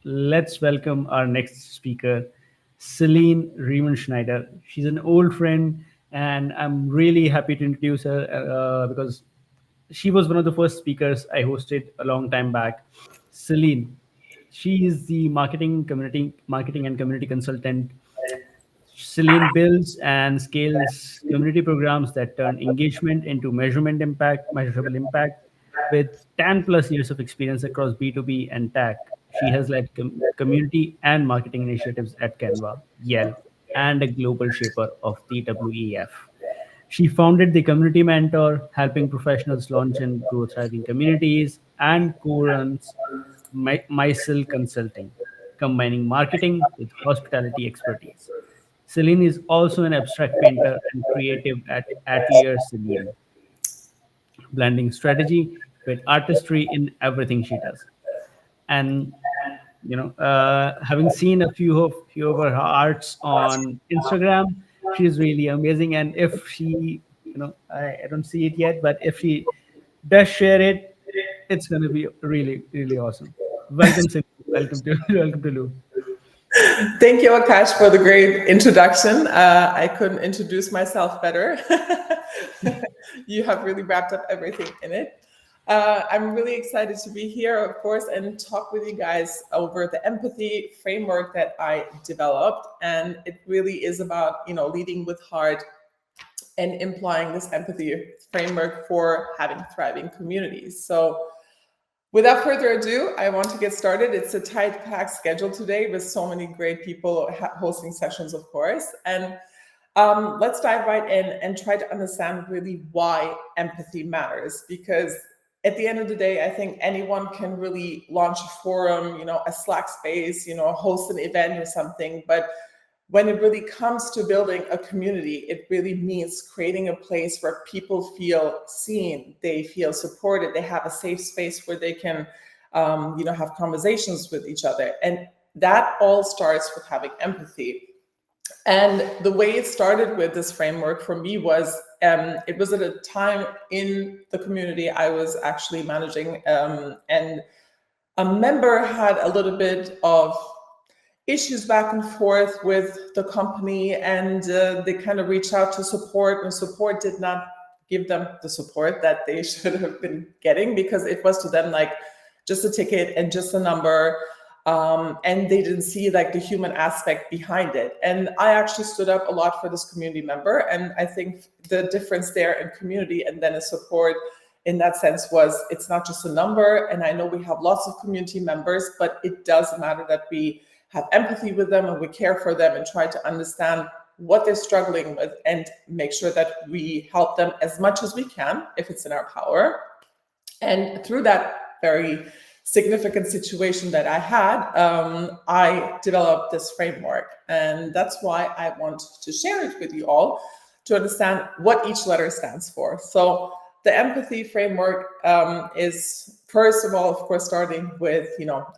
let's welcome our next speaker, Celine Riemenschneider. She's an old friend, and I'm really happy to introduce her because she was one of the first speakers I hosted a long time back. Celine, she is the marketing and community consultant. Celine builds and scales community programs that turn engagement into measurable impact. With 10 plus years of experience across B2B and tech, she has led community and marketing initiatives at Canva, Yelp, and a global shaper of TWEF. She founded the Community Mentor, helping professionals launch and grow thriving communities, and co-runs Mycel Consulting, combining marketing with hospitality expertise. Celine is also an abstract painter and creative at Atelier Celine, blending strategy with artistry in everything she does. And having seen a few of her arts on Instagram, she's really amazing. And if she, I don't see it yet, but if she does share it, it's going to be really, really awesome. Welcome, Celine. Welcome to welcome to Lou. Thank you, Akash, for the great introduction. I couldn't introduce myself better. You have really wrapped up everything in it. I'm really excited to be here, of course, and talk with you guys over the empathy framework that I developed. And it really is about, leading with heart and implying this empathy framework for having thriving communities. So without further ado, I want to get started. It's a tight packed schedule today with so many great people hosting sessions, of course. And let's dive right in and try to understand really why empathy matters. Because at the end of the day, I think anyone can really launch a forum, a Slack space, host an event or something. But when it really comes to building a community, it really means creating a place where people feel seen, they feel supported, they have a safe space where they can, have conversations with each other. And that all starts with having empathy. And the way it started with this framework for me was, it was at a time in the community I was actually managing, and a member had a little bit of issues back and forth with the company, and they kind of reached out to support, and support did not give them the support that they should have been getting, because it was to them like just a ticket and just a number, and they didn't see like the human aspect behind it. And I actually stood up a lot for this community member, and I think the difference there in community and then a support in that sense was, it's not just a number. And I know we have lots of community members, but it does matter that we have empathy with them and we care for them and try to understand what they're struggling with and make sure that we help them as much as we can if it's in our power. And through that very significant situation that I had, I developed this framework. And that's why I want to share it with you all to understand what each letter stands for. So the empathy framework is, first of all, of course, starting with,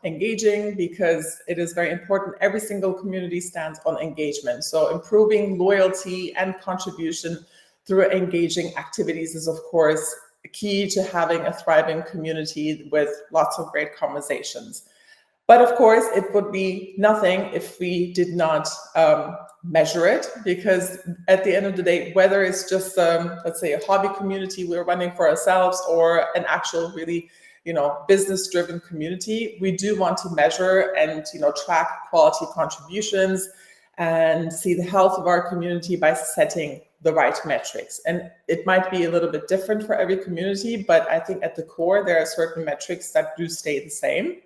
engaging, because it is very important. Every single community stands on engagement. So improving loyalty and contribution through engaging activities is, of course, key to having a thriving community with lots of great conversations. But of course, it would be nothing if we did not measure it, because at the end of the day, whether it's just, let's say, a hobby community we're running for ourselves or an actual really, business-driven community, we do want to measure and, track quality contributions and see the health of our community by setting the right metrics. And it might be a little bit different for every community, but I think at the core, there are certain metrics that do stay the same.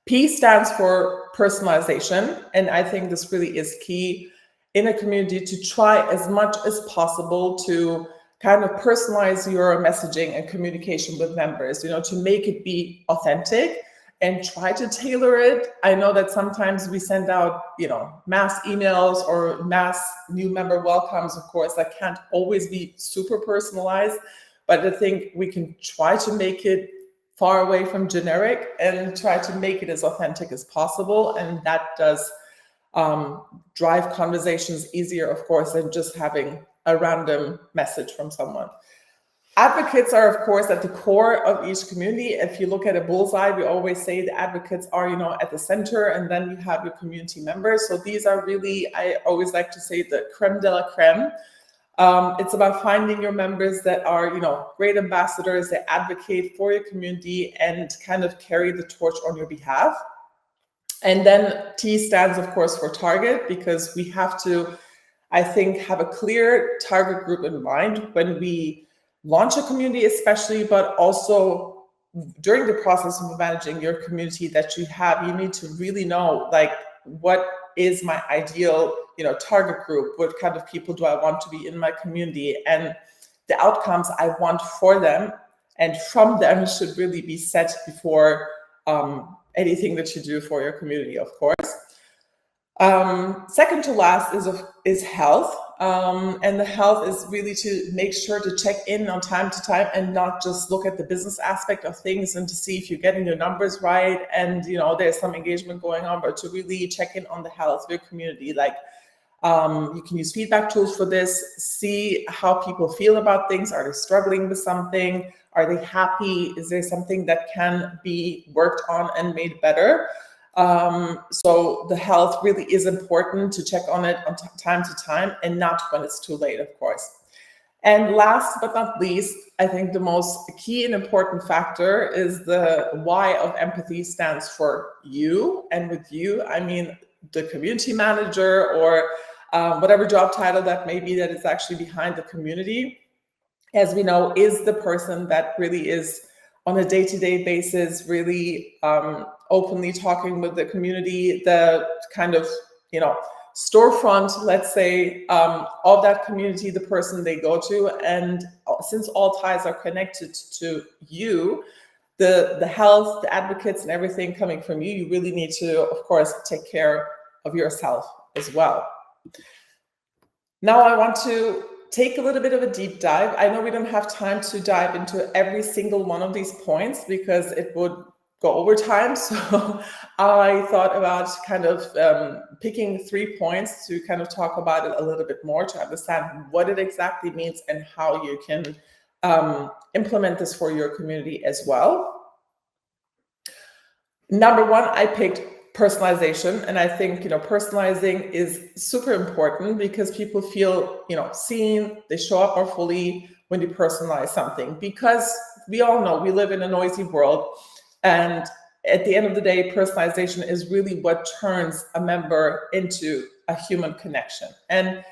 P stands for personalization. And I think this really is key in a community, to try as much as possible to kind of personalize your messaging and communication with members, to make it be authentic and try to tailor it. I know that sometimes we send out, mass emails or mass new member welcomes, of course, that can't always be super personalized, but I think we can try to make it far away from generic and try to make it as authentic as possible. And that does drive conversations easier, of course, than just having a random message from someone. Advocates are, of course, at the core of each community. If you look at a bullseye, we always say the advocates are, at the center, and then you have your community members. So these are really, I always like to say, the creme de la creme. It's about finding your members that are, great ambassadors, that advocate for your community and kind of carry the torch on your behalf. And then T stands, of course, for target, because we have to, I think, have a clear target group in mind when we launch a community, especially, but also during the process of managing your community that you have. You need to really know, like, what is my ideal, target group? What kind of people do I want to be in my community? And the outcomes I want for them and from them should really be set before anything that you do for your community, of course. Second to last is health. And the health is really to make sure to check in on time to time and not just look at the business aspect of things and to see if you're getting your numbers right and, there's some engagement going on, but to really check in on the health of your community. Like, you can use feedback tools for this, see how people feel about things. Are they struggling with something? Are they happy? Is there something that can be worked on and made better? So the health really is important to check on it on time to time and not when it's too late, of course. And last but not least, I think the most key and important factor is the Y of empathy stands for you. And with you, I mean the community manager or whatever job title that may be that is actually behind the community, as we know, is the person that really is on a day-to-day basis, really openly talking with the community, the kind of, storefront, let's say, of that community, the person they go to. And since all ties are connected to you, the health, the advocates and everything coming from you, you really need to, of course, take care of yourself as well. Now I want to take a little bit of a deep dive. I know we don't have time to dive into every single one of these points because it would go over time. So I thought about kind of picking 3 points to kind of talk about it a little bit more, to understand what it exactly means and how you can implement this for your community as well. Number 1, I picked personalization. And I think, personalizing is super important because people feel, seen, they show up more fully when you personalize something, because we all know we live in a noisy world. And at the end of the day, personalization is really what turns a member into a human connection. And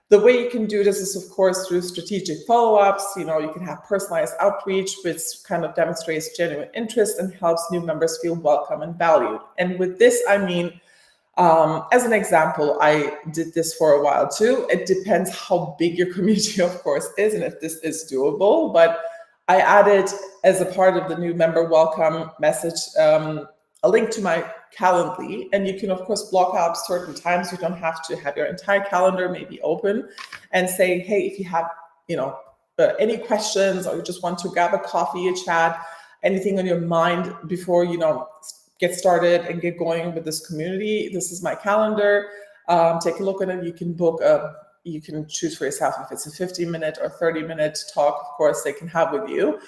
the way you can do this is, of course, through strategic follow-ups. You can have personalized outreach, which kind of demonstrates genuine interest and helps new members feel welcome and valued. And with this, I mean, as an example, I did this for a while too. It depends how big your community, of course, is and if this is doable. But I added, as a part of the new member welcome message, a link to my Calendly, and you can, of course, block out certain times. You don't have to have your entire calendar maybe open and say, hey, if you have, any questions, or you just want to grab a coffee, a chat, anything on your mind before, get started and get going with this community, this is my calendar. Take a look at it. You can book you can choose for yourself if it's a 15-minute or 30-minute talk, of course, they can have with you.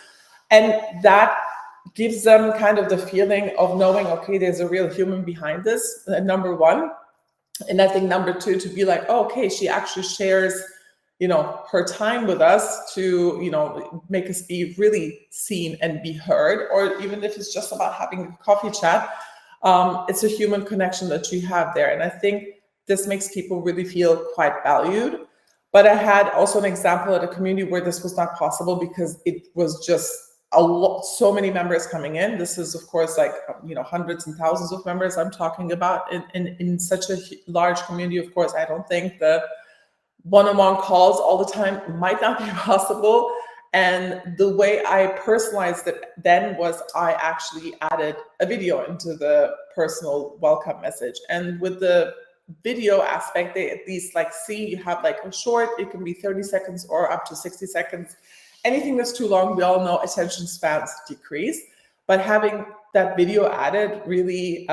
And that gives them kind of the feeling of knowing, okay, there's a real human behind this, number 1. And I think number 2, to be like, oh, okay, she actually shares, her time with us to, make us be really seen and be heard. Or even if it's just about having a coffee chat, it's a human connection that you have there. And I think this makes people really feel quite valued. But I had also an example at a community where this was not possible because it was just so many members coming in. This is, of course, like, hundreds and thousands of members I'm talking about in such a large community. Of course, I don't think the one-on-one calls all the time might not be possible. And the way I personalized it then was I actually added a video into the personal welcome message. And with the video aspect, they at least see you have a short, it can be 30 seconds or up to 60 seconds. Anything that's too long, we all know attention spans decrease, but having that video added really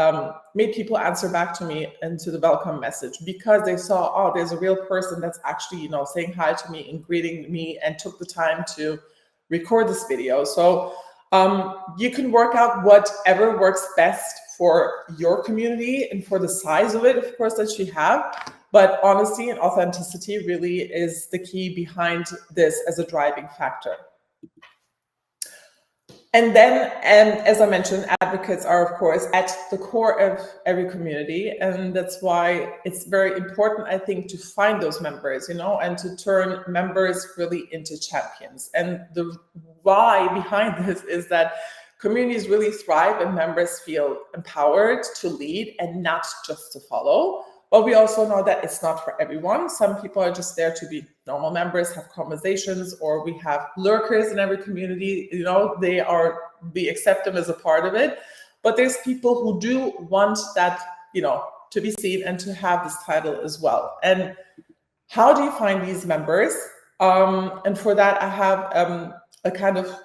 made people answer back to me and to the welcome message, because they saw, oh, there's a real person that's actually, saying hi to me and greeting me and took the time to record this video. So you can work out whatever works best for your community and for the size of it, of course, that you have. But honesty and authenticity really is the key behind this as a driving factor. And then, as I mentioned, advocates are, of course, at the core of every community. And that's why it's very important, I think, to find those members, and to turn members really into champions. And the why behind this is that communities really thrive and members feel empowered to lead and not just to follow. But we also know that it's not for everyone. Some people are just there to be normal members, have conversations, or we have lurkers in every community. We accept them as a part of it. But there's people who do want that, to be seen and to have this title as well. And how do you find these members? And for that, I have a kind of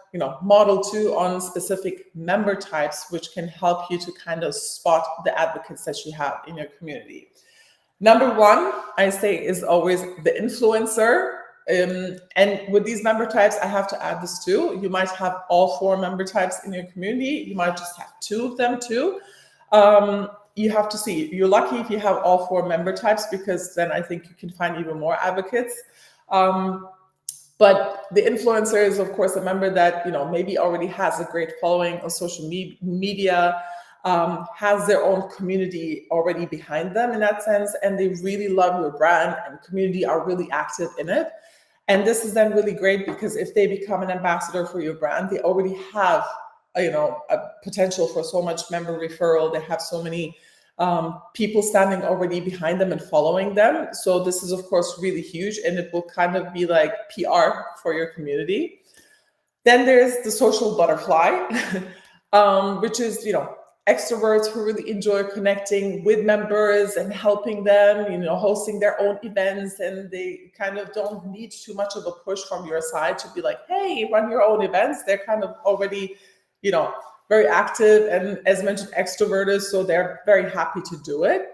model too on specific member types, which can help you to kind of spot the advocates that you have in your community. Number one, I say, is always the influencer. And with these member types, I have to add this too. You might have all 4 member types in your community. You might just have 2 of them too. You have to see. You're lucky if you have all 4 member types, because then I think you can find even more advocates. But the influencer is, of course, a member that maybe already has a great following on social media, has their own community already behind them in that sense, and they really love your brand and community are really active in it. And this is then really great, because if they become an ambassador for your brand, they already have a potential for so much member referral. They have so many people standing already behind them and following them. So this is, of course, really huge, and it will kind of be like PR for your community. Then there's the social butterfly, which is, extroverts who really enjoy connecting with members and helping them, hosting their own events, and they kind of don't need too much of a push from your side to be like, hey, run your own events. They're kind of already, very active and, as mentioned, extroverted, so they're very happy to do it.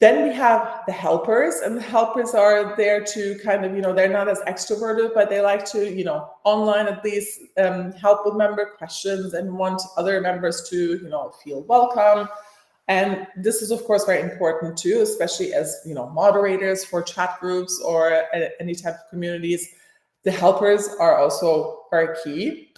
Then we have the helpers, and the helpers are there to kind of, they're not as extroverted, but they like to, online at least, help with member questions and want other members to, feel welcome. And this is, of course, very important too, especially as, moderators for chat groups or any type of communities. The helpers are also very key.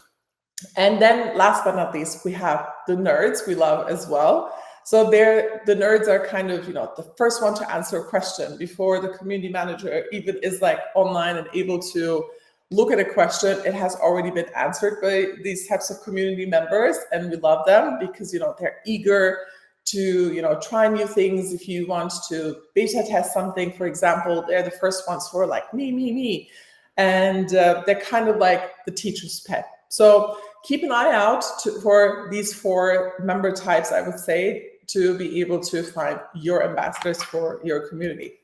And then last but not least, we have the nerds we love as well. So the nerds are kind of, the first one to answer a question before the community manager even is like online and able to look at a question. It has already been answered by these types of community members, and we love them because, they're eager to, try new things. If you want to beta test something, for example, they're the first ones who are like, me. And they're kind of like the teacher's pet. So keep an eye out for these 4 member types, I would say, to be able to find your ambassadors for your community.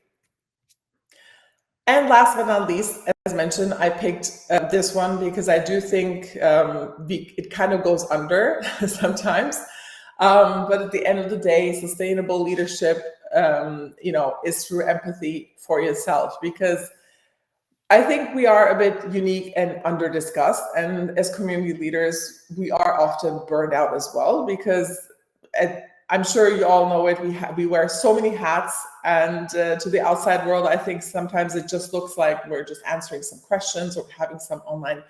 And last but not least, as mentioned, I picked this one because I do think it kind of goes under sometimes. But at the end of the day, sustainable leadership, is through empathy for yourself, because I think we are a bit unique and under-discussed. And as community leaders, we are often burned out as well, because I'm sure you all know it. We wear so many hats, and to the outside world, I think sometimes it just looks like we're just answering some questions or having some online,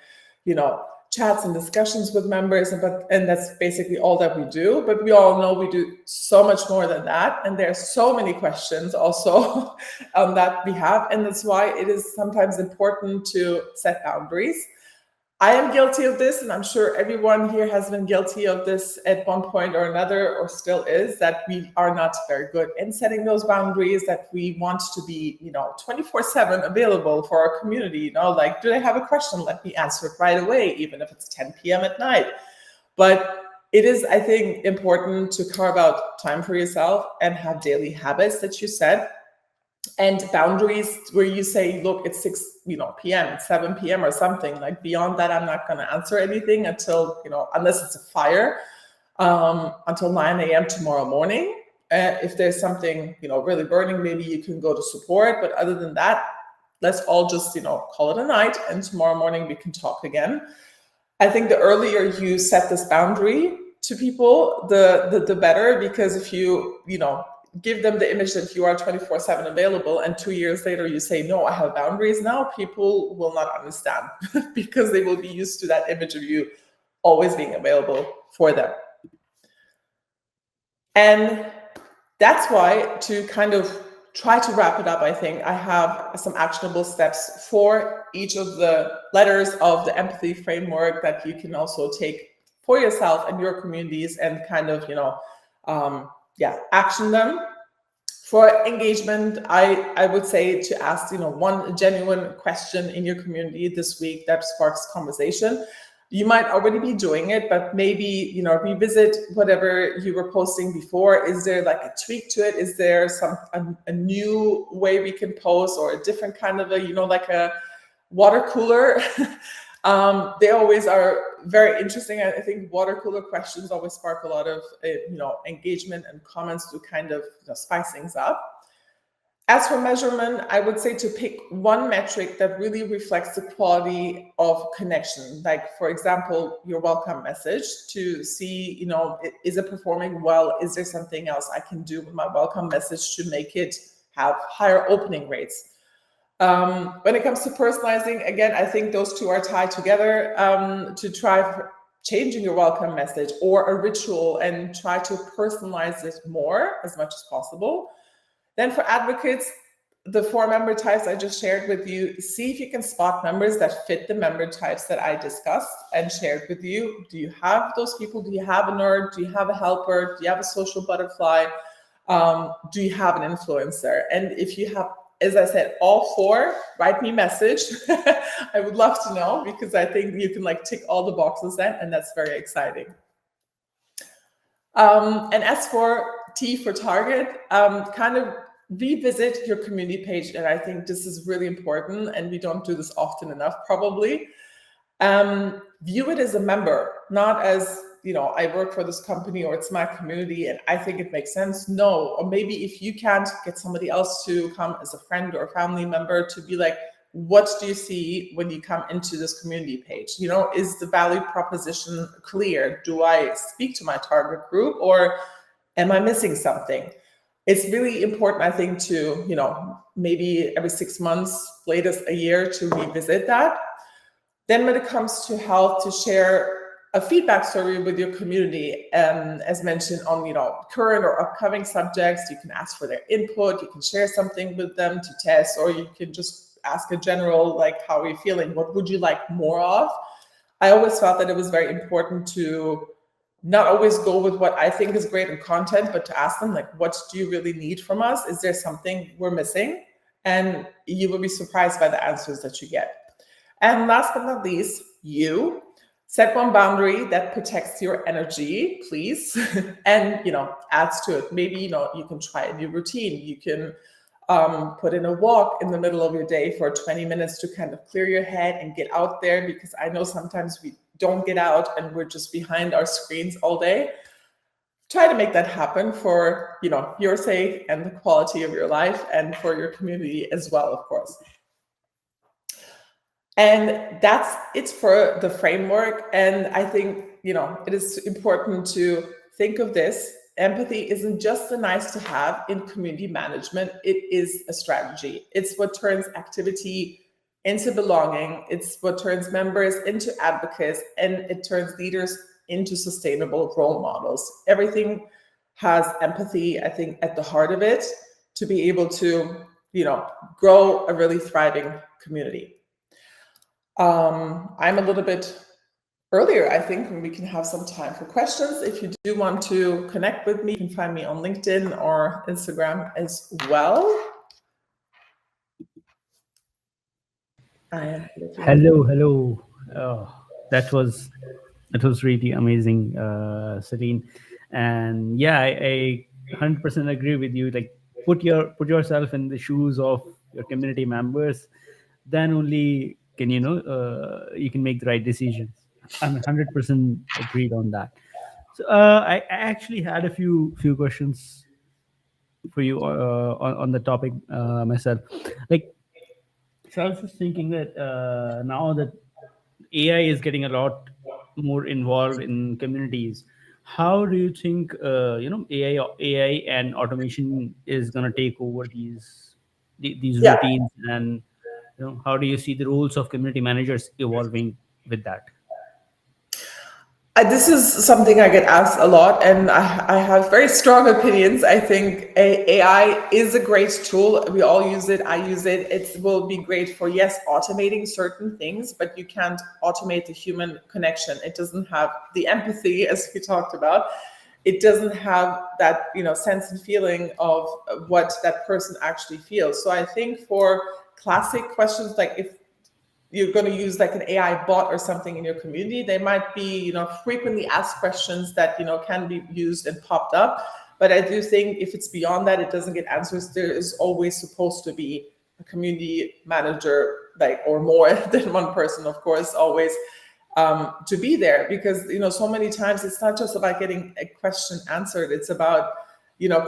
chats and discussions with members, and that's basically all that we do. But we all know we do so much more than that, and there are so many questions also on that behalf, and that's why it is sometimes important to set boundaries. I am guilty of this, and I'm sure everyone here has been guilty of this at one point or another, or still is, that we are not very good in setting those boundaries, that we want to be, 24/7 available for our community. Like, do they have a question? Let me answer it right away, even if it's 10 p.m. at night. But it is, I think, important to carve out time for yourself and have daily habits that you set. And boundaries where you say, look, it's 6 p.m., it's 7 p.m. or something. Like, beyond that, I'm not going to answer anything until, unless it's a fire, until 9 a.m. tomorrow morning. If there's something, really burning, maybe you can go to support. But other than that, let's all just, call it a night, and tomorrow morning we can talk again. I think the earlier you set this boundary to people, the better, because if you give them the image that you are 24/7 available, and 2 years later you say, no, I have boundaries now, people will not understand because they will be used to that image of you always being available for them. And that's why, to kind of try to wrap it up, I think I have some actionable steps for each of the letters of the empathy framework that you can also take for yourself and your communities and kind of, action them. For engagement, I would say to ask, one genuine question in your community this week that sparks conversation. You might already be doing it, but maybe, revisit whatever you were posting before. Is there like a tweak to it? Is there a new way we can post, or a different kind of like a water cooler? They always are very interesting. I think water cooler questions always spark a lot of engagement and comments to kind of spice things up. As for measurement, I would say to pick one metric that really reflects the quality of connection. Like, for example, your welcome message, to see, is it performing well? Is there something else I can do with my welcome message to make it have higher opening rates? When it comes to personalizing, again, I think those two are tied together, to try changing your welcome message or a ritual and try to personalize it more as much as possible. Then for advocates, the 4 member types I just shared with you, see if you can spot members that fit the member types that I discussed and shared with you. Do you have those people? Do you have a nerd? Do you have a helper? Do you have a social butterfly? Do you have an influencer? And if you have, as I said, all 4, write me a message. I would love to know, because I think you can tick all the boxes then, and that's very exciting. And as for T for target, kind of revisit your community page. And I think this is really important, and we don't do this often enough, probably. View it as a member, not as, I work for this company or it's my community and I think it makes sense. No, or maybe if you can't get somebody else to come as a friend or a family member, to be like, what do you see when you come into this community page? Is the value proposition clear? Do I speak to my target group, or am I missing something? It's really important, I think, to, maybe every 6 months, latest a year, to revisit that. Then when it comes to health, to share a feedback survey with your community, as mentioned, on current or upcoming subjects. You can ask for their input, you can share something with them to test, or you can just ask a general, how are you feeling? What would you like more of? I always felt that it was very important to not always go with what I think is great in content, but to ask them, what do you really need from us? Is there something we're missing? And you will be surprised by the answers that you get. And last but not least, you set one boundary that protects your energy, please, and adds to it. Maybe you can try a new routine. You can put in a walk in the middle of your day for 20 minutes to kind of clear your head and get out there, because I know sometimes we don't get out and we're just behind our screens all day. Try to make that happen for your sake and the quality of your life, and for your community as well, of course. And that's it for the framework. And I think it is important to think of this. Empathy isn't just a nice to have in community management. It is a strategy. It's what turns activity into belonging. It's what turns members into advocates, and it turns leaders into sustainable role models. Everything has empathy, I think, at the heart of it, to be able to, grow a really thriving community. I'm a little bit earlier, I think, when we can have some time for questions. If you do want to connect with me, you can find me on LinkedIn or Instagram as well. Hello. Oh, that was really amazing, Celine. And yeah, I 100% agree with you. Put yourself in the shoes of your community members, then only can you can make the right decisions. I'm 100% agreed on that. So I actually had a few questions for you on the topic myself. So I was just thinking that now that AI is getting a lot more involved in communities, how do you think AI and automation is going to take over these Yeah. routines, and how do you see the roles of community managers evolving with that? This is something I get asked a lot, and I have very strong opinions. I think AI is a great tool. We all use it. I use it. It will be great for, yes, automating certain things, but you can't automate the human connection. It doesn't have the empathy, as we talked about. It doesn't have that, sense and feeling of what that person actually feels. So I think for classic questions, like if you're going to use like an AI bot or something in your community, they might be, frequently asked questions that, can be used and popped up. But I do think if it's beyond that, it doesn't get answers. There is always supposed to be a community manager, like, or more than one person, of course, always to be there, because, so many times it's not just about getting a question answered. It's about,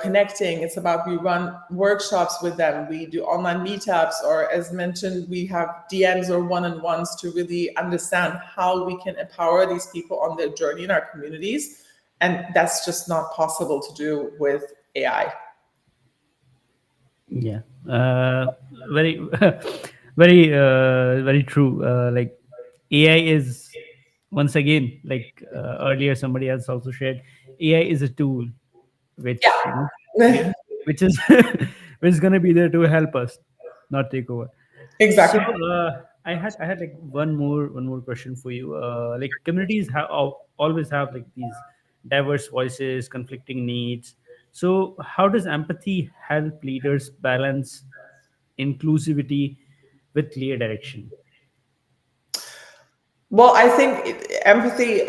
connecting. It's about, we run workshops with them. We do online meetups, or as mentioned, we have DMs or one-on-ones to really understand how we can empower these people on their journey in our communities. And that's just not possible to do with AI. Yeah, very, very true. Like AI is, once again, like earlier somebody else also shared, AI is a tool, which Yeah. which is which is gonna be there to help us, not take over. So Exactly. I had like one more question for you. Like communities have always have like these diverse voices, conflicting needs. So how does empathy help leaders balance inclusivity with clear direction? Well, I think empathy,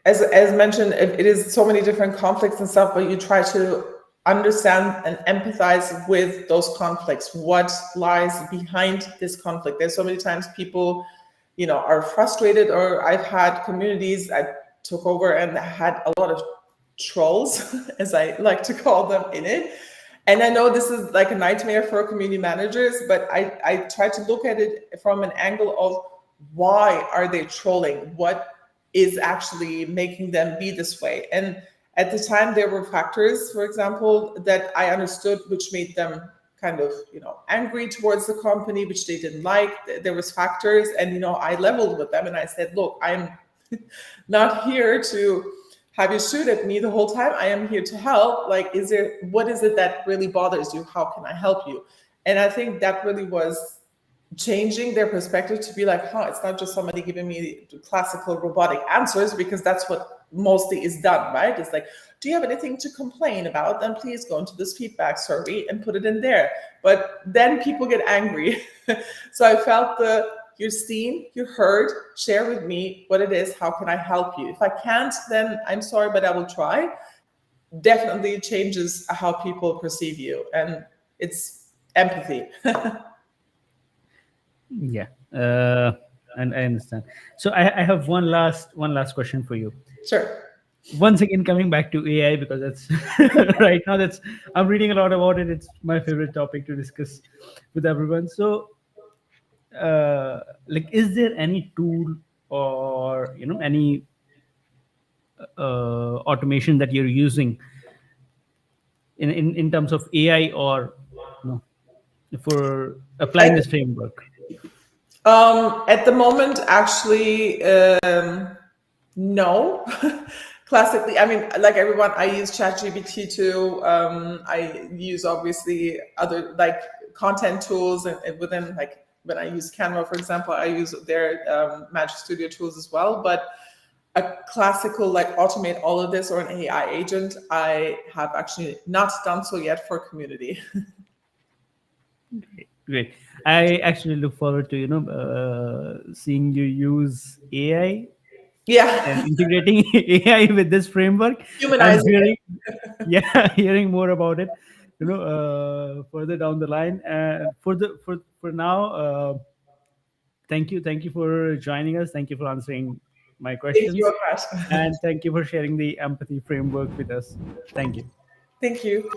as mentioned, it is so many different conflicts and stuff, but you try to understand and empathize with those conflicts. What lies behind this conflict? There's so many times people, are frustrated, or I've had communities I took over and had a lot of trolls, as I like to call them, in it. And I know this is like a nightmare for community managers, but I try to look at it from an angle of, why are they trolling? What is actually making them be this way? And at the time, there were factors, for example, that I understood, which made them kind of, angry towards the company, which they didn't like. There was factors, and, I leveled with them and I said, look, I'm not here to have you shoot at me the whole time. I am here to help. Like, what is it that really bothers you? How can I help you? And I think that really was changing their perspective to be like, it's not just somebody giving me classical robotic answers, because that's what mostly is done, right? It's like, do you have anything to complain about? Then please go into this feedback survey and put it in there. But then people get angry. So I felt you're seen, you're heard, share with me what it is, how can I help you? If I can't, then I'm sorry, but I will try. Definitely changes how people perceive you. And it's empathy. Yeah, and I understand. So I have one last question for you. Sure. Once again, coming back to AI, because that's right now, that's I'm reading a lot about it. It's my favorite topic to discuss with everyone. So like, is there any tool or any automation that you're using in terms of AI, or no, for applying I, this framework? at the moment, actually, no. Classically, I mean, like everyone, I use ChatGPT too. I use obviously other like content tools, and within, like, when I use Canva, for example, I use their Magic Studio tools as well. But a classical, like, automate all of this, or an AI agent, I have actually not done so yet for community. Great. I actually look forward to seeing you use AI and Yeah, integrating AI with this framework, and humanizing it. hearing, yeah, hearing more about it, further down the line. And for now, thank you for joining us. Thank you for answering my Thank you, questions, Akash. and thank you for sharing the empathy framework with us. Thank you. Thank you.